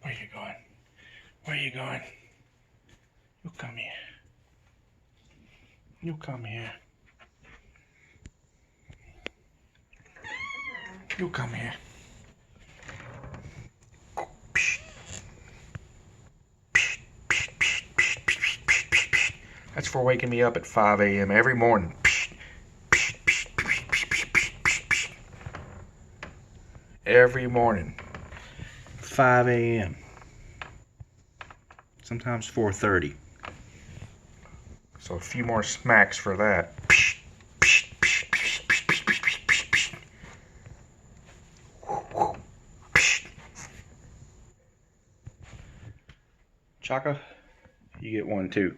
Where you going? Where you going? You come here. You come here. You come here. That's for waking me up at 5 a.m. every morning. Every morning. 5 a.m. Sometimes 4:30. So a few more smacks for that. Chaka, you get one too.